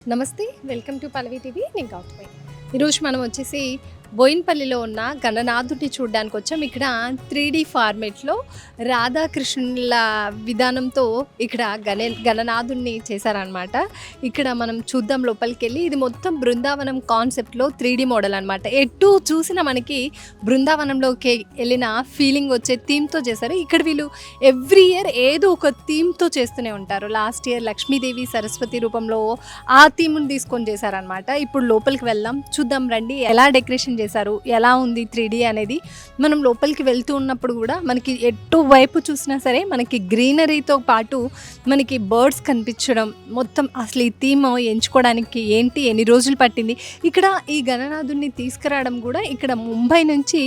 నమస్తే, welcome to Pallavi TV. నేను గౌతమి. ఈరోజు మనం వచ్చేసి బోయిన్పల్లిలో ఉన్న గణనాథుడిని చూడడానికి వచ్చాం. ఇక్కడ 3D ఫార్మేట్లో రాధాకృష్ణుల విధానంతో ఇక్కడ గణనాథుడిని చేశారనమాట. ఇక్కడ మనం చూద్దాం లోపలికి వెళ్ళి. ఇది మొత్తం బృందావనం కాన్సెప్ట్లో 3D మోడల్ అనమాట. ఎటు చూసినా మనకి బృందావనంలోకి వెళ్ళిన ఫీలింగ్ వచ్చే థీమ్తో చేశారు. ఇక్కడ వీళ్ళు ఎవ్రీ ఇయర్ ఏదో ఒక థీమ్తో చేస్తూనే ఉంటారు. లాస్ట్ ఇయర్ లక్ష్మీదేవి సరస్వతి రూపంలో ఆ థీమ్ని తీసుకొని చేశారనమాట. ఇప్పుడు లోపలికి వెళ్దాం, చూద్దాం రండి ఎలా డెకరేషన్ చేశారు, ఎలా ఉంది 3D అనేది. మనం లోపలికి వెళ్తూ ఉన్నప్పుడు కూడా మనకి ఎటు వైపు చూసినా సరే మనకి గ్రీనరీతో పాటు మనకి బర్డ్స్ కనిపించడం, మొత్తం అసలు ఈ థీమ్ ఎంచుకోవడానికి ఏంటి, ఎన్ని రోజులు పట్టింది. ఇక్కడ ఈ గణనాథుడిని తీసుకురావడం కూడా ఇక్కడ ముంబై నుంచి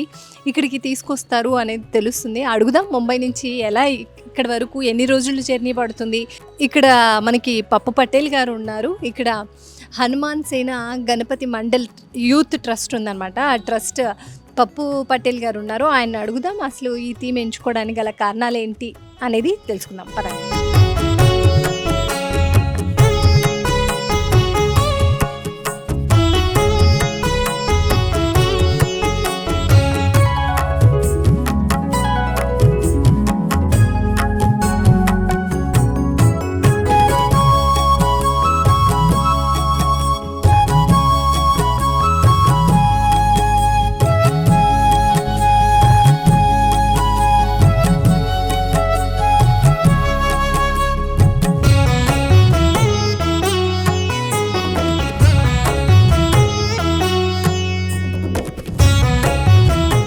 ఇక్కడికి తీసుకొస్తారు అనేది తెలుస్తుంది. అడుగుదాం ముంబై నుంచి ఎలా ఇక్కడ వరకు ఎన్ని రోజులు జర్నీ పడుతుంది. ఇక్కడ మనకి పప్పు పటేల్ గారు ఉన్నారు. ఇక్కడ హనుమాన్ సేన గణపతి మండల్ యూత్ ట్రస్ట్ ఉందన్నమాట. ఆ ట్రస్ట్ పప్పు పటేల్ గారు ఉన్నారు. ఆయన అడుగుదాం అసలు ఈ థీమ్ ఎంచుకోవడానికి గల కారణాలు ఏంటి అనేది తెలుసుకుందాం పదండి.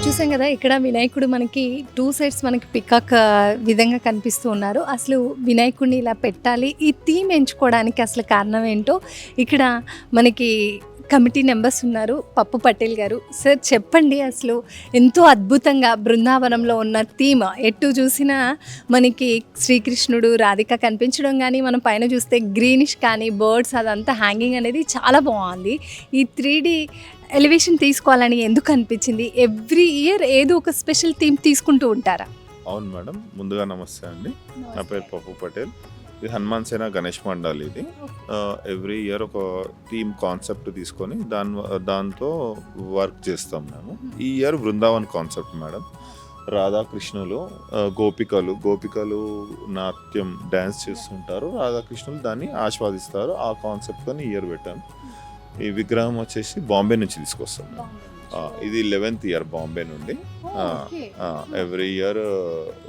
చూసాం కదా, ఇక్కడ వినాయకుడు మనకి 2 సైడ్స్ మనకి పికాక్ విధంగా కనిపిస్తూ ఉన్నారు. అసలు వినాయకుడిని ఇలా పెట్టాలి, ఈ థీమ్ ఎంచుకోవడానికి అసలు కారణం ఏంటో ఇక్కడ మనకి కమిటీ మెంబర్స్ ఉన్నారు. పప్పు పటేల్ గారు, సార్ చెప్పండి అసలు ఎంతో అద్భుతంగా బృందావనంలో ఉన్న థీమ్ ఎటు చూసినా మనకి శ్రీకృష్ణుడు రాధిక కనిపించడం కానీ, మనం పైన చూస్తే గ్రీనిష్ కానీ బర్డ్స్ అదంతా హ్యాంగింగ్ అనేది చాలా బాగుంది. ఈ 3D ఎలివేషన్ తీసుకోవాలని ఎందుకు అనిపించింది? ఎవ్రీ ఇయర్ ఏదో ఒక స్పెషల్ థీమ్ తీసుకుంటూ ఉంటారా? అవును మేడం, ముందుగా నమస్తే అండి. నా పేరు పప్పు పటేల్. ఇది హనుమాన్ సేన గణేష్ మండల్. ఇది ఎవ్రీ ఇయర్ ఒక థీమ్ కాన్సెప్ట్ తీసుకొని దాంతో వర్క్ చేస్తాం మేము. ఈ ఇయర్ బృందావన్ కాన్సెప్ట్ మేడం. రాధాకృష్ణులు గోపికలు నాట్యం డ్యాన్స్ చేస్తుంటారు, రాధాకృష్ణులు దాన్ని ఆస్వాదిస్తారు. ఆ కాన్సెప్ట్తో ఈ ఇయర్ పెట్టాను. ఈ విగ్రహం వచ్చేసి బాంబే నుంచి తీసుకొస్తాం. ఇది 11th ఇయర్ బాంబే నుండి. ఎవ్రీ ఇయర్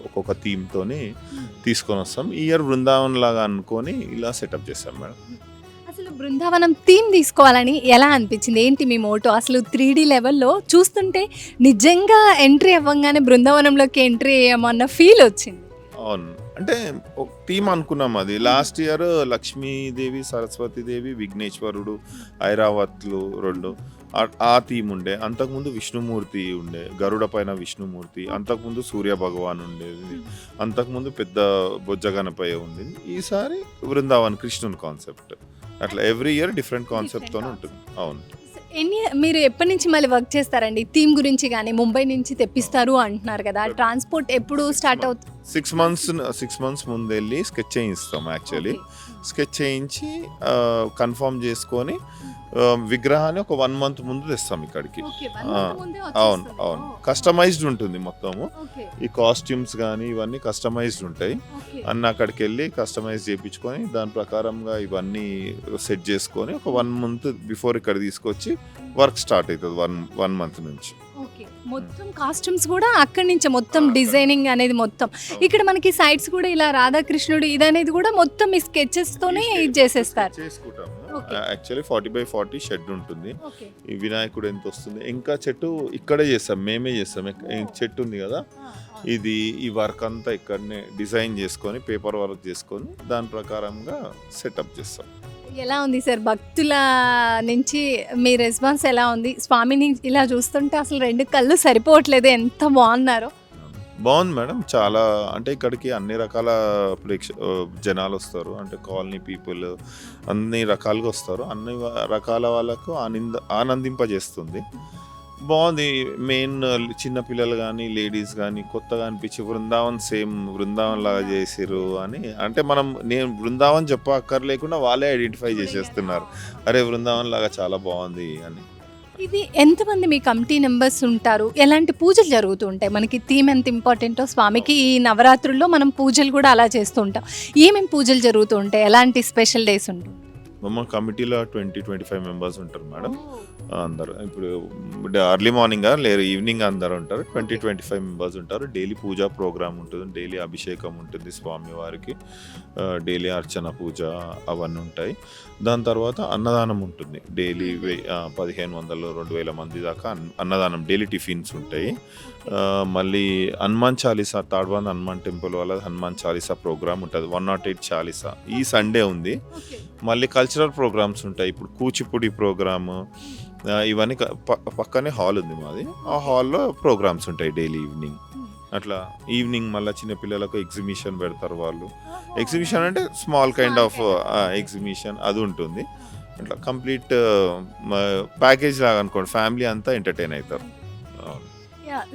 ఒక్కొక్క థీమ్తోని తీసుకొని వస్తాం. ఈ ఇయర్ బృందావన్ లాగా అనుకొని ఇలా సెటప్ చేస్తాం మేడం. అసలు బృందావనం థీమ్ తీసుకోవాలని ఎలా అనిపించింది? ఏంటి మీ మోటో? అసలు 3D లెవెల్లో చూస్తుంటే నిజంగా ఎంట్రీ అవ్వగానే బృందావనంలోకి ఎంట్రీ అయ్యామన్న ఫీల్ వచ్చింది. అవును, అంటే ఒక థీమ్ అనుకున్నాం. అది లాస్ట్ ఇయర్ లక్ష్మీదేవి సరస్వతీదేవి విఘ్నేశ్వరుడు ఐరావత్లు 2 ఆ థీమ్ ఉండే. అంతకుముందు విష్ణుమూర్తి ఉండే, గరుడ పైన విష్ణుమూర్తి. అంతకుముందు సూర్య భగవాన్ ఉండేది. అంతకుముందు పెద్ద బొజ్జ గణపయ్య ఉంది. ఈసారి బృందావన్ కృష్ణుని కాన్సెప్ట్. అట్లా ఎవ్రీ ఇయర్ డిఫరెంట్ కాన్సెప్ట్తోనే ఉంటుంది. అవును. మీరు ఎప్పటి నుంచి మళ్ళీ వర్క్ చేస్తారండి థీమ్ గురించి? కానీ ముంబై నుంచి తెప్పిస్తారు అంటున్నారు కదా, ట్రాన్స్పోర్ట్ ఎప్పుడు స్టార్ట్ అవుతుంది? 6 months ముందు వెళ్ళి స్కెచ్ చేయిస్తాం. యాక్చువల్లీ స్కెచ్ చేయించి కన్ఫర్మ్ చేసుకొని విగ్రహాన్ని ఒక 1 month ముందు తెస్తాం ఇక్కడికి. అవును, కస్టమైజ్డ్ ఉంటుంది మొత్తము. ఈ కాస్ట్యూమ్స్ కానీ ఇవన్నీ కస్టమైజ్డ్ ఉంటాయి. అన్న అక్కడికి వెళ్ళి కస్టమైజ్ చేయించుకొని దాని ప్రకారంగా ఇవన్నీ సెట్ చేసుకొని ఒక 1 month బిఫోర్ ఇక్కడ తీసుకొచ్చి వర్క్ స్టార్ట్ అవుతుంది. 1 month నుంచి. మొత్తం కాస్ట్యూమ్స్ కూడా అక్కడి నుంచి మొత్తం డిజైనింగ్ అనేది మొత్తం ఇక్కడ మనకి సైడ్స్ కూడా ఇలా రాధాకృష్ణుడు ఇదనేది కూడా మొత్తం ఈ స్కెచెస్ తోనే ఇది చేసేస్తారు. చేసుకుంటాము. యాక్చువల్లీ 40x40 షెడ్ ఉంటుంది. ఈ వినాయకుడు ఎంత వస్తుంది, ఇంకా చెట్టు ఇక్కడే చేస్తాం, మేమే చేస్తాం. చెట్టు ఉంది కదా, ఇది ఈ వర్క్ అంతా ఇక్కడనే డిజైన్ చేసుకొని పేపర్ వర్క్ చేసుకొని దాని ప్రకారంగా సెటప్ చేస్తాం. ఎలా ఉంది సార్ భక్తుల నుంచి మీ రెస్పాన్స్ ఎలా ఉంది? స్వామిని ఇలా చూస్తుంటే అసలు 2 కళ్ళు సరిపోవట్లేదు, ఎంత బాగున్నారో. బాగుంది మేడం. చాలా అంటే ఇక్కడికి అన్ని రకాల జనాలు వస్తారు. అంటే కాలనీ పీపుల్ అన్ని రకాలుగా వస్తారు. అన్ని రకాల వాళ్ళకు ఆనందింపజేస్తుంది. బాగుంది. మెయిన్ చిన్న పిల్లలు కానీ లేడీస్ కానీ కొత్తగా అనిపించి బృందావన్ సేమ్ బృందావన్ లాగా చేసిర్రు అని, అంటే నేను బృందావన్ చెప్పక్కర్లేకుండా వాళ్ళే ఐడెంటిఫై చేసేస్తున్నారు, అరే బృందావన్ లాగా చాలా బాగుంది అని. ఇది ఎంతమంది మీ కమిటీ మెంబర్స్ ఉంటారు? ఎలాంటి పూజలు జరుగుతూ ఉంటాయి? మనకి థీమ్ ఎంత ఇంపార్టెంటో స్వామికి ఈ నవరాత్రుల్లో మనం పూజలు కూడా అలా చేస్తూ ఉంటాం. ఏమేమి పూజలు జరుగుతూ ఉంటాయి? ఎలాంటి స్పెషల్ డేస్ ఉంటుంది? మా కమిటీలో 20-25 మెంబర్స్ ఉంటారు మేడం. అందరు ఇప్పుడు అర్లీ మార్నింగ్ లేరు ఈవినింగ్ అందరు ఉంటారు. 20-25 మెంబర్స్ ఉంటారు. డైలీ పూజా ప్రోగ్రామ్ ఉంటుంది, డైలీ అభిషేకం ఉంటుంది స్వామివారికి, డైలీ అర్చన పూజ అవన్నీ ఉంటాయి. దాని తర్వాత అన్నదానం ఉంటుంది డైలీ. 1500-2000 మంది దాకా అన్నదానం డైలీ టిఫిన్స్ ఉంటాయి. మళ్ళీ హనుమాన్ చాలీసా, తాడ్వాన్ హనుమాన్ టెంపుల్ వాళ్ళ హనుమాన్ చాలీసా ప్రోగ్రామ్ ఉంటుంది, 108 చాలీసా ఈ సండే ఉంది. మళ్ళీ కల్చరల్ ప్రోగ్రామ్స్ ఉంటాయి, ఇప్పుడు కూచిపూడి ప్రోగ్రాము ఇవన్నీ పక్కనే హాల్ ఉంది మాది, ఆ హాల్లో ప్రోగ్రామ్స్ ఉంటాయి డైలీ ఈవినింగ్. అట్లా ఈవినింగ్ మళ్ళీ చిన్నపిల్లలకు ఎగ్జిబిషన్ పెడతారు వాళ్ళు. ఎగ్జిబిషన్ అంటే స్మాల్ కైండ్ ఆఫ్ ఎగ్జిబిషన్ అది ఉంటుంది. అట్లా కంప్లీట్ ప్యాకేజ్ లాగా అనుకోండి, ఫ్యామిలీ అంతా ఎంటర్టైన్ అవుతారు.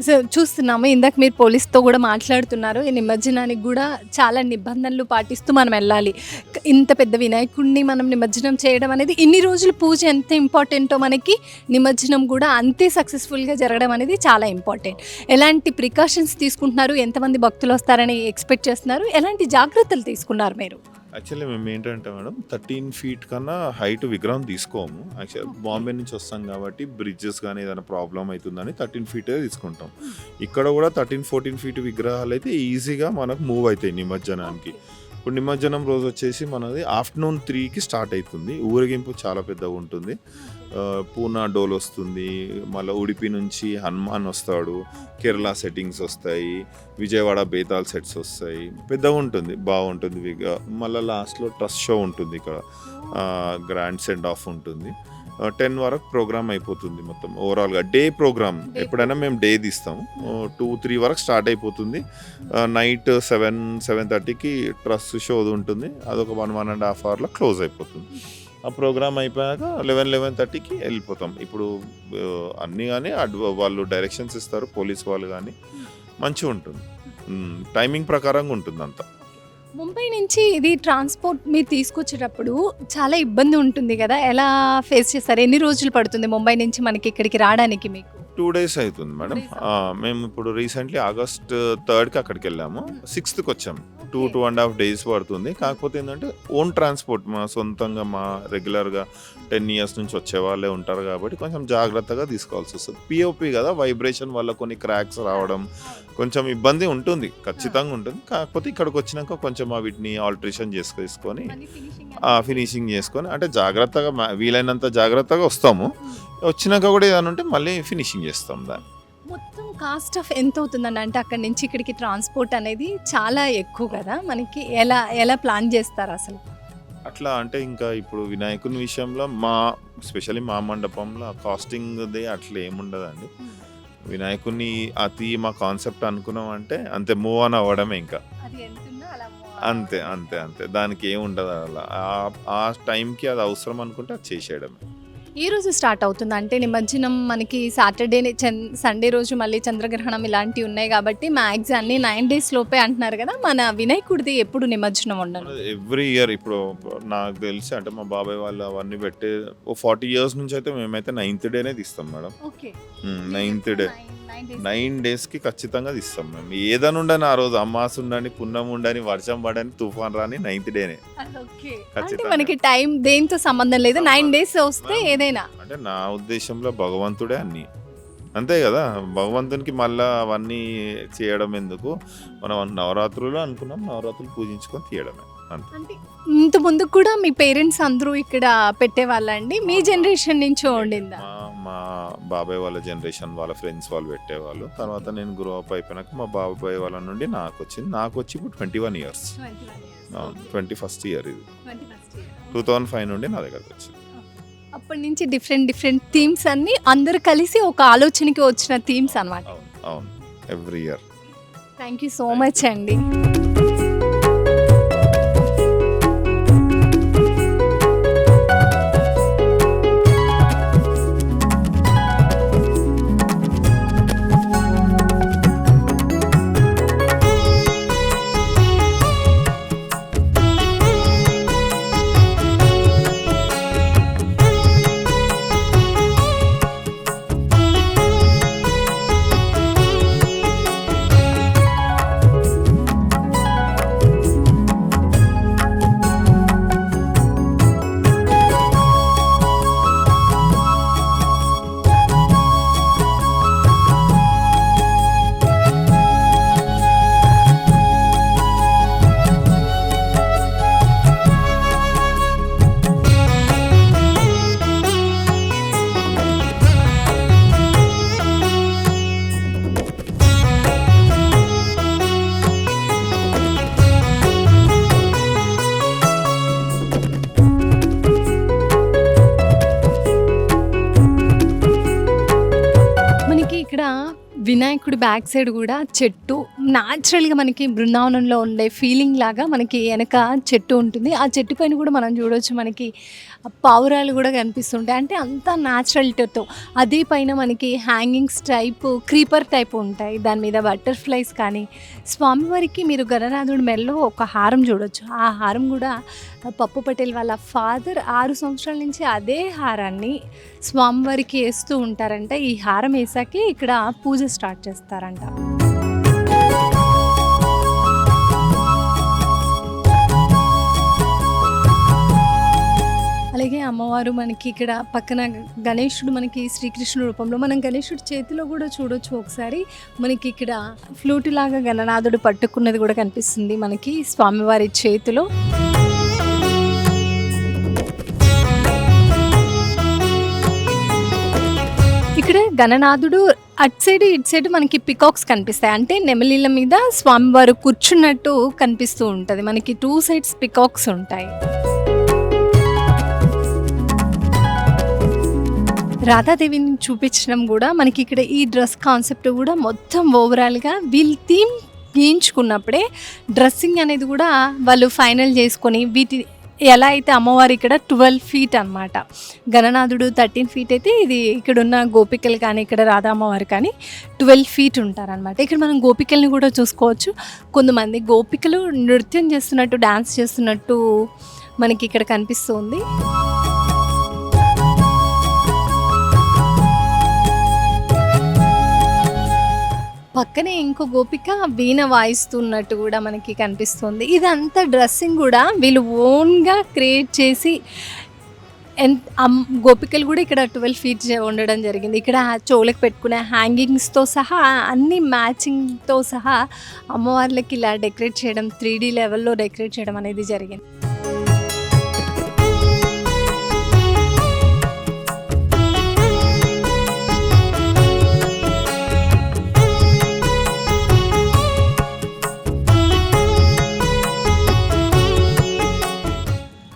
సో చూస్తున్నాము, ఇందాక మీరు పోలీస్తో కూడా మాట్లాడుతున్నారు, ఈ నిమజ్జనానికి కూడా చాలా నిబంధనలు పాటిస్తూ మనం వెళ్ళాలి. ఇంత పెద్ద వినాయకుడిని మనం నిమజ్జనం చేయడం అనేది, ఇన్ని రోజులు పూజ ఎంత ఇంపార్టెంటో మనకి నిమజ్జనం కూడా అంతే సక్సెస్ఫుల్గా జరగడం అనేది చాలా ఇంపార్టెంట్. ఎలాంటి ప్రికాషన్స్ తీసుకుంటున్నారు? ఎంతమంది భక్తులు వస్తారని ఎక్స్పెక్ట్ చేస్తున్నారు? ఎలాంటి జాగ్రత్తలు తీసుకున్నారు మీరు? యాక్చువల్లీ మేము ఏంటంటే మేడం 13 feet కన్నా హైట్ విగ్రహం తీసుకోము. యాక్చువల్లీ బాంబే నుంచి వస్తాం కాబట్టి బ్రిడ్జెస్ కానీ ఏదైనా ప్రాబ్లం అవుతుందని 13 feet తీసుకుంటాం. ఇక్కడ కూడా 13-14 feet విగ్రహాలు అయితే ఈజీగా మనకు మూవ్ అవుతాయి నిమజ్జనానికి. ఇప్పుడు నిమజ్జనం రోజు వచ్చేసి మనది ఆఫ్టర్నూన్ 3కి స్టార్ట్ అవుతుంది. ఊరేగింపు చాలా పెద్దగా ఉంటుంది. పూనా డోల్ వస్తుంది, మళ్ళీ ఉడిపి నుంచి హనుమాన్ వస్తాడు, కేరళ సెట్టింగ్స్ వస్తాయి, విజయవాడ బేతాల్ సెట్స్ వస్తాయి, పెద్దగా ఉంటుంది, బాగుంటుంది. మళ్ళీ లాస్ట్లో ట్రస్ట్ షో ఉంటుంది, ఇక్కడ గ్రాండ్ సెండ్ ఆఫ్ ఉంటుంది. 10 వరకు ప్రోగ్రామ్ అయిపోతుంది మొత్తం ఓవరాల్గా. డే ప్రోగ్రామ్ ఎప్పుడైనా మేము డే తీస్తాము. 2-3 వరకు స్టార్ట్ అయిపోతుంది. నైట్ 7-7:30కి ట్రస్ట్ షో ఉంటుంది, అదొక 1-1.5 hourలో క్లోజ్ అయిపోతుంది. ఆ ప్రోగ్రామ్ అయిపోయాక 11-11:30కి వెళ్ళిపోతాం. ఇప్పుడు అన్నీ కానీ వాళ్ళు డైరెక్షన్స్ ఇస్తారు, పోలీస్ వాళ్ళు కానీ, మంచిగా ఉంటుంది. టైమింగ్ ప్రకారంగా ఉంటుంది అంతా. ముంబై నుంచి ఇది ట్రాన్స్పోర్ట్ మీరు తీసుకొచ్చేటప్పుడు చాలా ఇబ్బంది ఉంటుంది కదా, ఎలా ఫేస్ చేస్తారు? ఎన్ని రోజులు పడుతుంది ముంబై నుంచి మనకి ఇక్కడికి రావడానికి మీకు? 2 days అవుతుంది మేడం. మేము ఇప్పుడు రీసెంట్లీ August 3కి అక్కడికి వెళ్ళాము, 6థ్కి వచ్చాము. 2.5 days పడుతుంది. కాకపోతే ఏంటంటే ఓన్ ట్రాన్స్పోర్ట్, మా సొంతంగా మా రెగ్యులర్గా 10 years నుంచి వచ్చే వాళ్ళే ఉంటారు కాబట్టి కొంచెం జాగ్రత్తగా తీసుకోవాల్సి వస్తుంది. పిఓపి కదా, వైబ్రేషన్ వల్ల కొన్ని క్రాక్స్ రావడం కొంచెం ఇబ్బంది ఉంటుంది, ఖచ్చితంగా ఉంటుంది. కాకపోతే ఇక్కడికి వచ్చినాక కొంచెం వీటిని ఆల్టరేషన్ చేసుకొని ఫినిషింగ్ చేసుకొని, అంటే జాగ్రత్తగా వీలైనంత జాగ్రత్తగా వస్తాము. వచ్చినాక కూడా ఏదైనా ఉంటే మళ్ళీ ఫినిషింగ్ చేస్తాం దాన్ని. మొత్తం కాస్ట్ ఆఫ్ ఎంత అవుతుందండి? అంటే అక్కడి నుంచి ఇక్కడికి ట్రాన్స్పోర్ట్ అనేది చాలా ఎక్కువ కదా, మనకి ఎలా ప్లాన్ చేస్తారు అసలు? అట్లా అంటే ఇంకా ఇప్పుడు వినాయకుని విషయంలో స్పెషల్లీ మా మండపంలో కాస్టింగ్ది అట్లా ఏముండదండి. వినాయకుని మా కాన్సెప్ట్ అనుకున్నాం అంటే అంతే, మూవ్ ఆన్ అవ్వడమే ఇంకా, అంతే అంతే అంతే. దానికి ఏమి ఉండదు, అలా ఆ టైంకి అది అవసరం అనుకుంటే అది చేసేయడమే. ఈ రోజు స్టార్ట్ అవుతుంది అంటే నిమజ్జనం మనకి సాటర్డే, సండే రోజు మళ్ళీ చంద్రగ్రహణం ఇలాంటివి ఉన్నాయి కాబట్టి మ్యాక్స్ అన్ని 9 days లోపే అంటున్నారు కదా. మన వినాయకుడిది ఎప్పుడు నిమజ్జనం ఉండదు? Every year. ఇప్పుడు నాకు తెలిసి అంటే మా బాబాయ్ వాళ్ళు అవన్నీ పెట్టే 40 years నుంచి అయితే మేమైతే 9th day తీస్తాం మేడం. 9th day 9 daysకి ఖచ్చితంగా తీస్తాం మేము. ఏదైనా ఉండని ఆ రోజు, అమావాస్య ఉండని, పున్నం ఉండని, వర్షం పడని, తుఫాన్ రాని 9th day అంటే మనకి టైం దేంతో సంబంధం లేదు, 9 days వస్తే ఏదైనా. అంటే నా ఉద్దేశంలో భగవంతుడే అన్ని, అంతే కదా. భగవంతునికి మళ్ళీ అవన్నీ చేయడం ఎందుకు? మనం నవరాత్రులు అనుకున్నాం, నవరాత్రులు పూజించుకొని తీయడమే అంతే. అంటే ఇంత ముందు కూడా మీ పేరెంట్స్ అందరూ ఇక్కడ పెట్టేవాళ్ళండి? మీ జనరేషన్ నుంచి ఉండిందా? మా బాబాయ్ వాళ్ళ జనరేషన్ వాళ్ళ ఫ్రెండ్స్ వాళ్ళు పెట్టేవాళ్ళు. తర్వాత నేను గ్రో అప్ అయిపోయినాక మా బాబాయ్ వాళ్ళ నుండి నాకు వచ్చి ఇప్పుడు 21 years, 21st year ఇది. 2005 నుండి నా దగ్గరకు వచ్చింది. అప్పటి నుంచి డిఫరెంట్ థీమ్స్ అన్ని అందరు కలిసి ఒక ఆలోచనకి వచ్చిన థీమ్స్ అన్నమాట. అవును, every year. Thank you so much అండి. వినాయకుడి బ్యాక్ సైడ్ కూడా చెట్టు న్యాచురల్గా మనకి బృందావనంలో ఉండే ఫీలింగ్ లాగా మనకి వెనక చెట్టు ఉంటుంది. ఆ చెట్టు పైన కూడా మనం చూడవచ్చు, మనకి పావురాలు కూడా కనిపిస్తుంటాయి. అంటే అంతా న్యాచురల్తో. అదే పైన మనకి హ్యాంగింగ్స్ టైపు క్రీపర్ టైప్ ఉంటాయి, దాని మీద బటర్ఫ్లైస్. కానీ స్వామివారికి మీరు గణనాథుడి మెడలో ఒక హారం చూడొచ్చు. ఆ హారం కూడా పప్పు పటేల్ వాళ్ళ ఫాదర్ 6 సంవత్సరాల నుంచి అదే హారాన్ని స్వామివారికి వేస్తూ ఉంటారంట. ఈ హారం వేసాకే ఇక్కడ పూజ స్టార్ట్ చేస్తారంట. అలాగే అమ్మవారు మనకి ఇక్కడ పక్కన గణేశుడు మనకి శ్రీకృష్ణుడు రూపంలో, మనం గణేశుడి చేతిలో కూడా చూడొచ్చు. ఒకసారి మనకి ఇక్కడ ఫ్లూట్ లాగా గణనాథుడు పట్టుకున్నది కూడా కనిపిస్తుంది మనకి స్వామివారి చేతిలో. ఇక్కడ గణనాథుడు అటు సైడ్ ఇటు సైడ్ మనకి పికాక్స్ కనిపిస్తాయి. అంటే నెమలీల మీద స్వామివారు కూర్చున్నట్టు కనిపిస్తూ ఉంటుంది. మనకి 2 సైడ్స్ పికాక్స్ ఉంటాయి. రాధాదేవిని చూపించడం కూడా మనకి ఇక్కడ ఈ డ్రెస్ కాన్సెప్ట్ కూడా మొత్తం ఓవరాల్గా వీళ్ళు థీమ్ గీయించుకున్నప్పుడే డ్రెస్సింగ్ అనేది కూడా వాళ్ళు ఫైనల్ చేసుకొని వీటి ఎలా అయితే అమ్మవారు ఇక్కడ 12 ఫీట్ అనమాట, గణనాథుడు 13 ఫీట్ అయితే ఇది ఇక్కడ ఉన్న గోపికలు కానీ ఇక్కడ రాధా అమ్మవారు కానీ 12 ఫీట్ ఉంటారనమాట. ఇక్కడ మనం గోపికల్ని కూడా చూసుకోవచ్చు. కొంతమంది గోపికలు నృత్యం చేస్తున్నట్టు, డాన్స్ చేస్తున్నట్టు మనకి ఇక్కడ కనిపిస్తుంది. పక్కనే ఇంకో గోపిక వీణ వాయిస్తున్నట్టు కూడా మనకి కనిపిస్తుంది. ఇదంతా డ్రెస్సింగ్ కూడా వీళ్ళు ఓన్గా క్రియేట్ చేసి గోపికలు కూడా ఇక్కడ 12 ఫీట్ ఉండడం జరిగింది. ఇక్కడ చెవులకు పెట్టుకునే హ్యాంగింగ్స్తో సహా అన్ని మ్యాచింగ్తో సహా అమ్మవార్లకి ఇలా డెకరేట్ చేయడం, 3D లెవెల్లో డెకరేట్ చేయడం అనేది జరిగింది.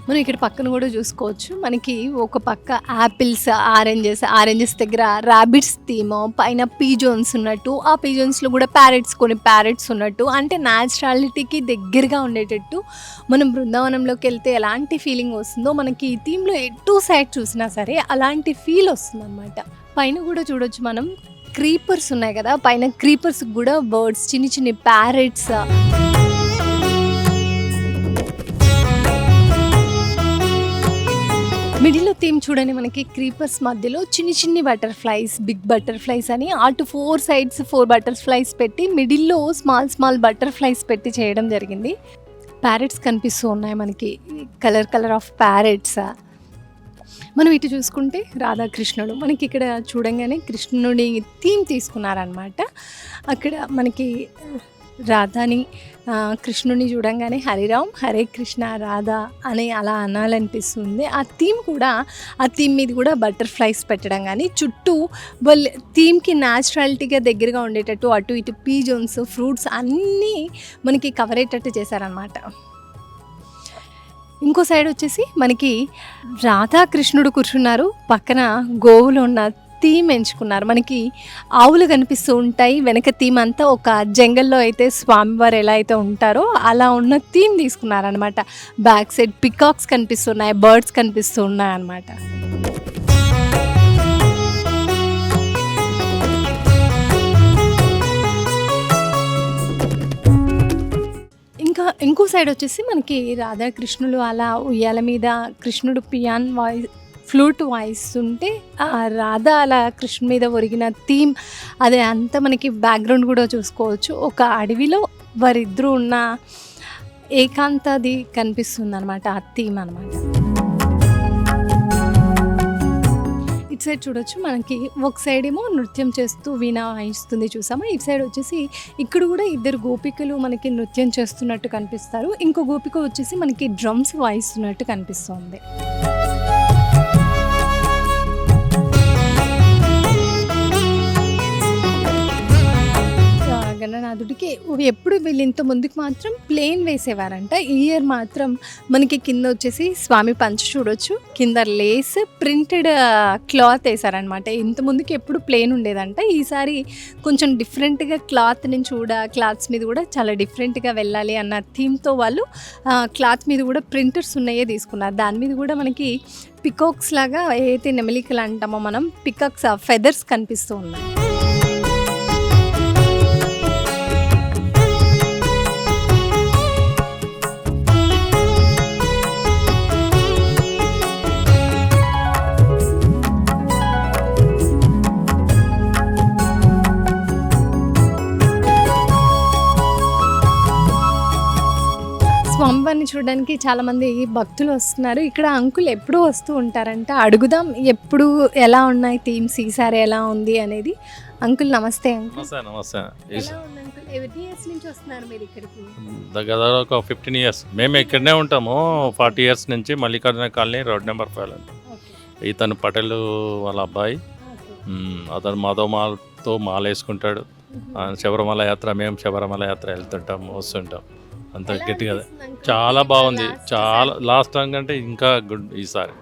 మనం ఇక్కడ పక్కన కూడా చూసుకోవచ్చు. మనకి ఒక పక్క యాపిల్స్, ఆరెంజెస్ దగ్గర ర్యాబిట్స్ థీమ్, పైన పీజోన్స్ ఉన్నట్టు, ఆ పీజోన్స్లో కూడా కొన్ని ప్యారెట్స్ ఉన్నట్టు, అంటే న్యాచురాలిటీకి దగ్గరగా ఉండేటట్టు. మనం బృందావనంలోకి వెళ్తే ఎలాంటి ఫీలింగ్ వస్తుందో మనకి ఈ థీమ్లో ఎటు సైడ్ చూసినా సరే అలాంటి ఫీల్ వస్తుంది అన్నమాట. పైన కూడా చూడొచ్చు మనం, క్రీపర్స్ ఉన్నాయి కదా, పైన క్రీపర్స్ కూడా బర్డ్స్, చిన్ని ప్యారెట్స్. మిడిల్లో థీమ్ చూడండి, మనకి క్రీపర్స్ మధ్యలో చిన్ని బటర్ఫ్లైస్, బిగ్ బటర్ఫ్లైస్ అని అటు 4 సైడ్స్ 4 బటర్ఫ్లైస్ పెట్టి మిడిల్లో స్మాల్ బటర్ఫ్లైస్ పెట్టి చేయడం జరిగింది. ప్యారెట్స్ కనిపిస్తూ ఉన్నాయి మనకి, కలర్ ఆఫ్ ప్యారెట్స్. మనం ఇటు చూసుకుంటే రాధాకృష్ణుడు, మనకి ఇక్కడ చూడంగానే కృష్ణుడి థీమ్ తీసుకున్నారనమాట. అక్కడ మనకి రాధాని, కృష్ణుని చూడంగానే హరిరామ్ హరే కృష్ణ రాధా అని అలా అనాలనిపిస్తుంది. ఆ థీమ్ మీద కూడా బటర్ఫ్లైస్ పెట్టడం కానీ, చుట్టూ వాళ్ళు థీమ్కి న్యాచురాలిటీగా దగ్గరగా ఉండేటట్టు అటు ఇటు పీజోన్స్, ఫ్రూట్స్ అన్నీ మనకి కవర్ అయ్యేటట్టు చేశారనమాట. ఇంకో సైడ్ వచ్చేసి మనకి రాధాకృష్ణుడు కూర్చున్నారు, పక్కన గోవులు ఉన్న థీమ్ ఎంచుకున్నారు. మనకి ఆవులు కనిపిస్తూ ఉంటాయి, వెనక థీమ్ అంతా ఒక జంగల్లో అయితే స్వామివారు ఎలా అయితే ఉంటారో అలా ఉన్న థీమ్ తీసుకున్నారనమాట. బ్యాక్ సైడ్ పికాక్స్ కనిపిస్తున్నాయి, బర్డ్స్ కనిపిస్తూ ఉన్నాయి అన్నమాట. ఇంకో సైడ్ వచ్చేసి మనకి రాధాకృష్ణులు అలా ఉయ్యాల మీద, కృష్ణుడు ఫ్లూట్ వాయిస్తుంటే రాధా అలా కృష్ణ మీద ఒరిగిన థీమ్ అదే అంతా మనకి బ్యాక్గ్రౌండ్ కూడా చూసుకోవచ్చు. ఒక అడవిలో వారిద్దరూ ఉన్న ఏకాంతది కనిపిస్తుంది అనమాట, ఆ థీమ్ అనమాట. ఇటు సైడ్ చూడొచ్చు, మనకి ఒక సైడ్ ఏమో నృత్యం చేస్తూ వీణ వాయిస్తుంది చూసామా, ఇటు సైడ్ వచ్చేసి ఇక్కడ కూడా 2 గోపికలు మనకి నృత్యం చేస్తున్నట్టు కనిపిస్తారు. ఇంకో గోపిక వచ్చేసి మనకి డ్రమ్స్ వాయిస్తున్నట్టు కనిపిస్తుంది. గణనాథుడికి ఎప్పుడు వీళ్ళు ఇంత ముందుకు మాత్రం ప్లెయిన్ వేసేవారంట. ఈ ఇయర్ మాత్రం మనకి కింద వచ్చేసి స్వామి పంచ చూడొచ్చు, కింద లేస్ ప్రింటెడ్ క్లాత్ వేసారనమాట. ఇంత ముందుకి ఎప్పుడు ప్లెయిన్ ఉండేదంట. ఈసారి కొంచెం డిఫరెంట్గా క్లాత్ నుంచి కూడా క్లాత్స్ మీద కూడా చాలా డిఫరెంట్గా వెళ్ళాలి అన్న థీమ్తో వాళ్ళు క్లాత్ మీద కూడా ప్రింటర్స్ ఉన్నాయే తీసుకున్నారు. దాని మీద కూడా మనకి పికాక్స్ లాగా ఏదైతే నెమలికలు అంటామో మనం, పికాక్స్ ఫెదర్స్ కనిపిస్తూ ఉన్నాయి. స్వామివారిని చూడడానికి చాలామంది భక్తులు వస్తున్నారు. ఇక్కడ అంకుల్ ఎప్పుడూ వస్తూ ఉంటారంట. అడుగుదాం ఎప్పుడు ఎలా ఉన్నాయి థీమ్స్, ఈసారి ఎలా ఉంది అనేది. అంకుల్ నమస్తే. అంకుల్ నమస్తే నమస్తే. ఎలా ఉంది అంకుల్? ఎన్ని ఇయర్స్ నుంచి వస్తున్నారు మీరు ఇక్కడికి? దగ్గర ఒక 15 years మేము ఇక్కడనే ఉంటాము. 40 years నుంచి మల్లికార్జున కాలనీ రోడ్ నెంబర్ 5 అండి. ఇతను పటేల్ వాళ్ళ అబ్బాయి. అతను మాధవమాలతో మాల వేసుకుంటాడు. శబరిమల యాత్ర, మేము శబరిమల యాత్ర వెళ్తుంటాం, వస్తుంటాం. అంత గట్టిగా చాలా బాగుంది. చాలా లాస్ట్ టైం కంటే ఇంకా గుడ్. ఈసారి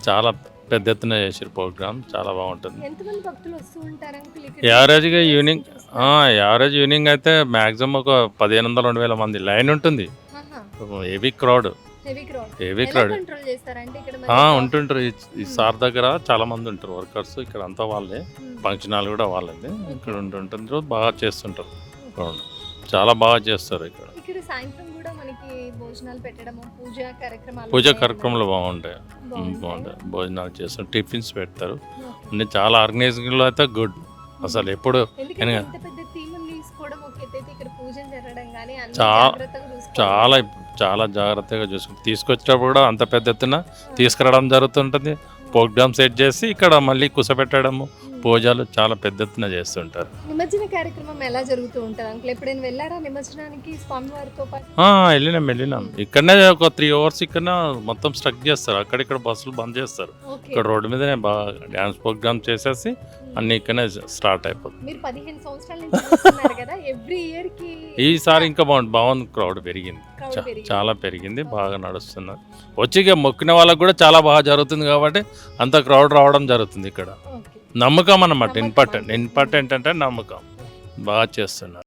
చాలా పెద్ద ఎత్తున చేసారు ప్రోగ్రామ్, చాలా బాగుంటుంది. యావరేజ్గా ఈవినింగ్ అయితే మ్యాక్సిమం ఒక 1500-2000 మంది లైన్ ఉంటుంది. హెవీ క్రౌడ్ ఉంటుంటారు. ఈ సార్ దగ్గర చాలా మంది ఉంటారు వర్కర్స్. ఇక్కడ అంతా వాళ్ళే, ఫంక్షన్ హాల్ కూడా వాళ్ళే. ఇక్కడ ఉంటుంటారు, బాగా చేస్తుంటారు. చాలా బాగా చేస్తారు ఇక్కడ. పూజా కార్యక్రమాలు బాగుంటాయి. భోజనాలు చేస్తారు, టిఫిన్స్ పెడతారు. అన్ని చాలా ఆర్గనైజింగ్లో అయితే గుడ్. అసలు ఎప్పుడు చాలా చాలా జాగ్రత్తగా చూసుకుంటారు. తీసుకొచ్చేటప్పుడు కూడా అంత పెద్ద ఎత్తున తీసుకురావడం జరుగుతుంటుంది. ప్రోగ్రామ్ సెట్ చేసి ఇక్కడ మళ్ళీ కుసపెట్టడము, పూజలు చాలా పెద్ద ఎత్తున చేస్తుంటారు. నిమజ్జన కార్యక్రమం ఎలా జరుగుతూ ఉంటుంది అంకుల్? ఎప్పుడైనా వెళ్ళారా నిమజ్జనానికి స్వామివారితో పాటు? వెళ్ళినాం. ఇక్కడనే ఒక 3 hours ఇక్కడ మొత్తం స్ట్రక్ చేస్తారు. అక్కడిక్కడ బస్సులు బంద్ చేస్తారు. ఇక్కడ రోడ్డు మీదనే బాగా డ్యాన్స్ ప్రోగ్రామ్ చేసేసి అన్ని ఇక్కడనే స్టార్ట్ అయిపోతుంది. మీరు 15 సంవత్సరాల నుంచి చేస్తున్నారు కదా, ఎవ్రీ ఇయర్ కి ఈసారి ఇంకా బాగుంది. క్రౌడ్ పెరిగింది, చాలా పెరిగింది, బాగా నడుస్తున్నారు. వచ్చి మొక్కిన వాళ్ళకి కూడా చాలా బాగా జరుగుతుంది కాబట్టి అంత క్రౌడ్ రావడం జరుగుతుంది ఇక్కడ. నమ్మకం అన్నమాట. ఇంపార్టెంట్ అంటే నమ్మకం. బాగా చేస్తున్నారు.